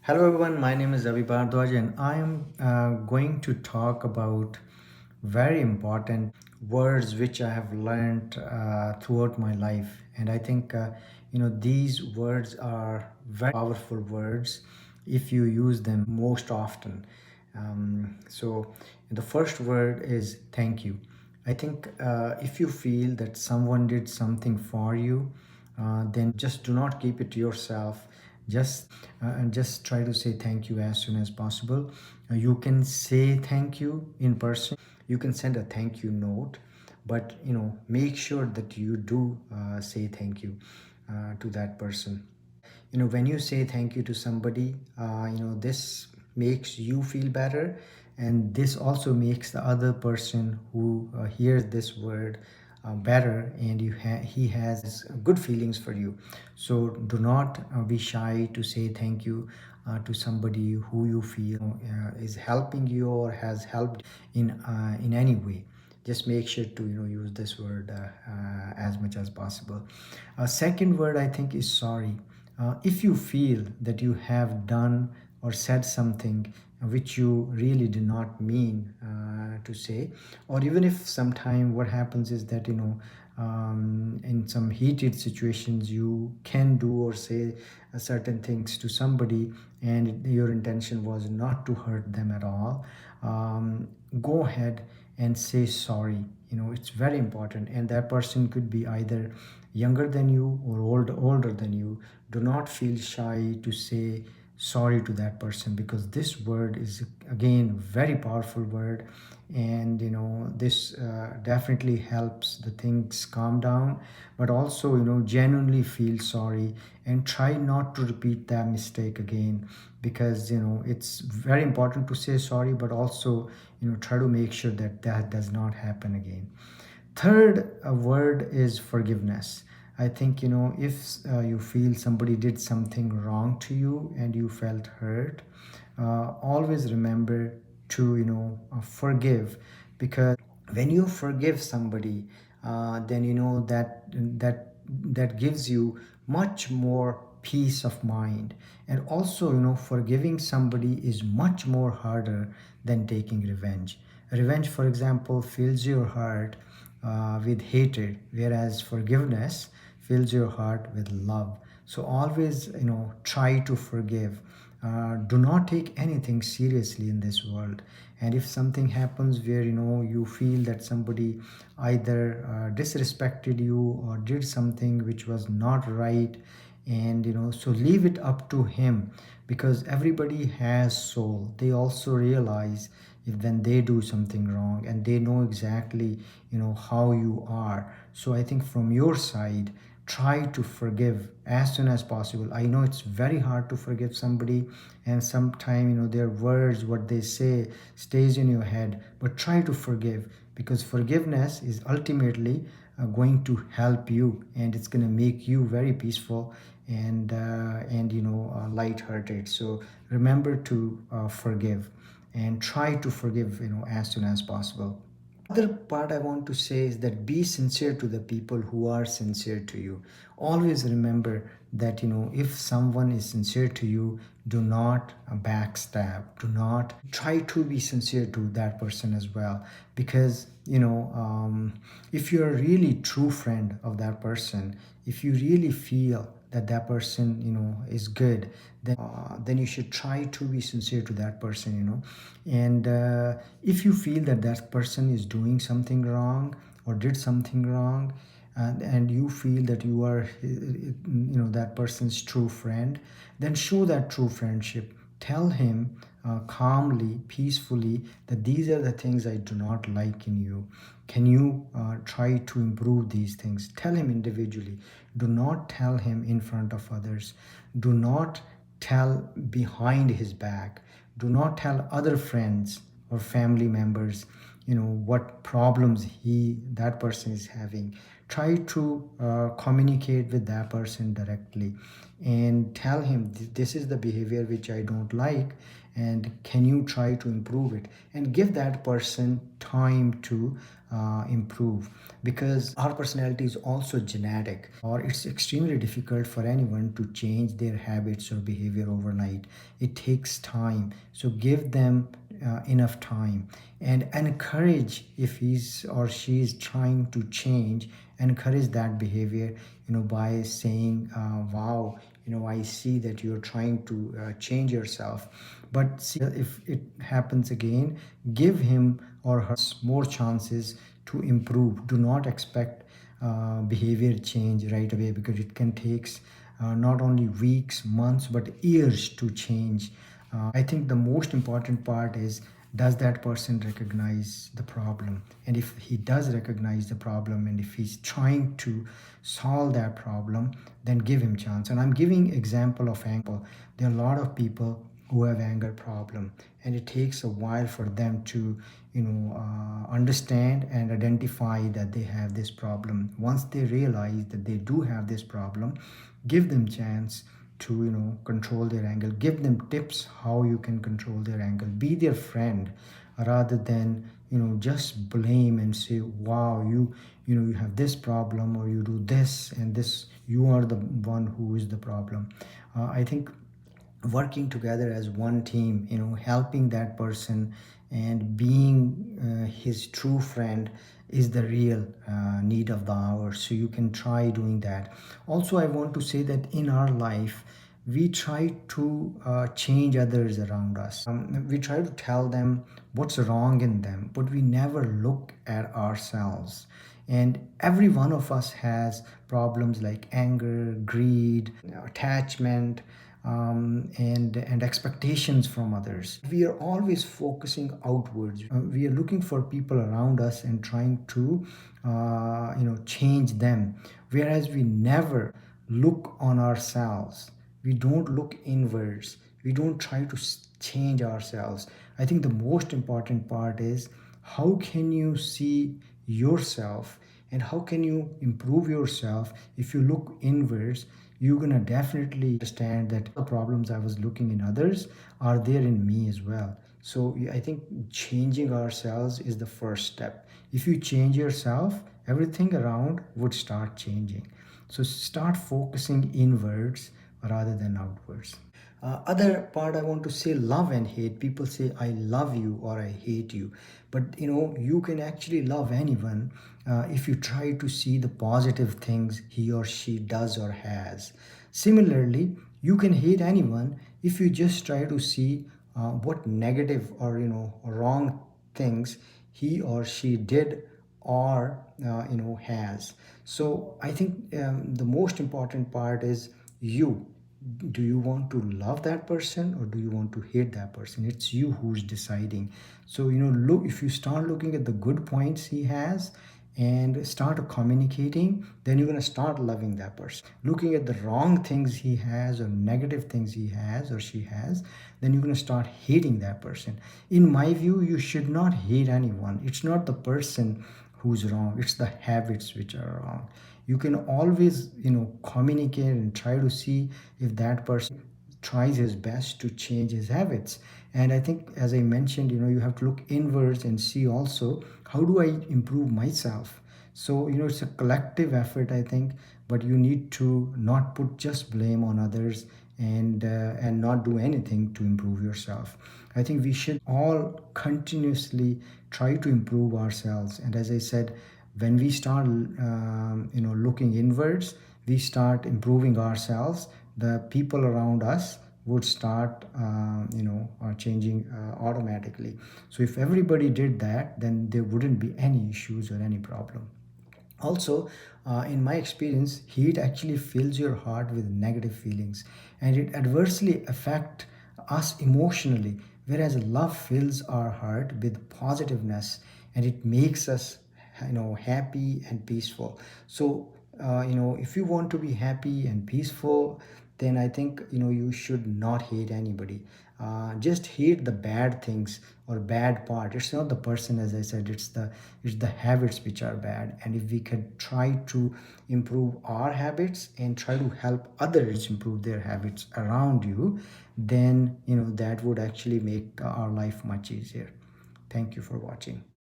Hello everyone, my name is Ravi Bhardwaj and I am going to talk about very important words which I have learned throughout my life. And I think these words are very powerful words if you use them most often. So the first word is thank you. I think if you feel that someone did something for you, then just do not keep it to yourself. Just try to say thank you as soon as possible. You can say thank you in person. You can send a thank you note, but make sure that you do say thank you to that person. When you say thank you to somebody, this makes you feel better, and this also makes the other person who hears this word better, and he has good feelings for you. So do not be shy to say thank you to somebody who you feel is helping you or has helped in any way. Just make sure to use this word as much as possible. A second word I think is sorry. If you feel that you have done or said something which you really did not mean to say, or even if sometime what happens is that in some heated situations you can do or say certain things to somebody and your intention was not to hurt them at all. Go ahead and say sorry. It's very important, and that person could be either younger than you or older than you. Do not feel shy to say sorry to that person, because this word is again very powerful word, and this definitely helps the things calm down. But also genuinely feel sorry and try not to repeat that mistake again, because it's very important to say sorry, but also try to make sure that that does not happen again. Third word is forgiveness. I think if you feel somebody did something wrong to you and you felt hurt, always remember to forgive, because when you forgive somebody, then that gives you much more peace of mind. And also forgiving somebody is much more harder than taking revenge. Revenge, for example, fills your heart with hatred, whereas forgiveness fills your heart with love. So always try to forgive. Do not take anything seriously in this world. And if something happens where you feel that somebody either disrespected you or did something which was not right, and so leave it up to him, because everybody has soul. They also realize if when they do something wrong, and they know exactly how you are. So I think from your side, try to forgive as soon as possible. I know it's very hard to forgive somebody, and sometimes their words, what they say, stays in your head, but try to forgive, because forgiveness is ultimately going to help you, and it's going to make you very peaceful and light-hearted. So remember to forgive, and try to forgive as soon as possible. Other part I want to say is that be sincere to the people who are sincere to you. Always remember that if someone is sincere to you, do not backstab. Do not try to be sincere to that person as well, because if you're a really true friend of that person, if you really feel that that person is good, then you should try to be sincere to that person. And if you feel that that person is doing something wrong or did something wrong, and you feel that you are that person's true friend, then show that true friendship. Tell him calmly, peacefully, that these are the things I do not like in you. Can you try to improve these things? Tell him individually. Do not tell him in front of others. Do not tell behind his back. Do not tell other friends or family members what problems that person is having. try to communicate with that person directly and tell him, This is the behavior which I don't like, and can you try to improve it?" And give that person time to improve, because our personality is also genetic, or it's extremely difficult for anyone to change their habits or behavior overnight. It takes time, so give them enough time, and encourage, if he's or she is trying to change, encourage that behavior, by saying, wow, I see that you're trying to change yourself, but see, if it happens again, give him or her more chances to improve. Do not expect behavior change right away, because it can take not only weeks, months, but years to change. I think the most important part is, does that person recognize the problem? And if he does recognize the problem, and if he's trying to solve that problem, then give him chance. And I'm giving example of anger. There are a lot of people who have anger problem, and it takes a while for them to understand and identify that they have this problem. Once they realize that they do have this problem, give them chance to control their anger. Give them tips how you can control their anger. Be their friend, rather than just blame and say, wow, you have this problem, or you do this and this, you are the one who is the problem. I think working together as one team, helping that person and being his true friend is the real need of the hour. So you can try doing that. Also, I want to say that in our life, we try to change others around us. We try to tell them what's wrong in them, but we never look at ourselves. And every one of us has problems like anger, greed, attachment, and expectations from others. We are always focusing outwards. We are looking for people around us and trying to change them, whereas we never look on ourselves. We don't look inwards. We don't try to change ourselves. I think the most important part is, how can you see yourself, and how can you improve yourself? If you look inwards, you're gonna definitely understand that the problems I was looking in others are there in me as well. So I think changing ourselves is the first step. If you change yourself, everything around would start changing. So start focusing inwards rather than outwards. Other part I want to say, love and hate. People say I love you or I hate you, but you can actually love anyone if you try to see the positive things he or she does or has. Similarly, you can hate anyone if you just try to see what negative or wrong things he or she did or has. So I think the most important part is, you do you want to love that person or do you want to hate that person? It's you who's deciding. So look, if you start looking at the good points he has and start communicating, then you're going to start loving that person. Looking at the wrong things he has or negative things he has or she has, then you're going to start hating that person. In my view, you should not hate anyone. It's not the person who's wrong, it's the habits which are wrong. You can always communicate and try to see if that person tries his best to change his habits. And I think, as I mentioned, you have to look inwards and see also, how do I improve myself? So it's a collective effort, I think, but you need to not put just blame on others, and not do anything to improve yourself. I think we should all continuously try to improve ourselves. And as I said, when we start looking inwards, we start improving ourselves, the people around us would start changing automatically. So if everybody did that, then there wouldn't be any issues or any problem. Also, in my experience, heat actually fills your heart with negative feelings, and it adversely affect us emotionally, whereas love fills our heart with positiveness, and it makes us happy and peaceful. So if you want to be happy and peaceful, then I think you should not hate anybody. just hate the bad things or bad part. It's not the person, as I said, it's the habits which are bad. And if we could try to improve our habits and try to help others improve their habits around you, then that would actually make our life much easier. Thank you for watching.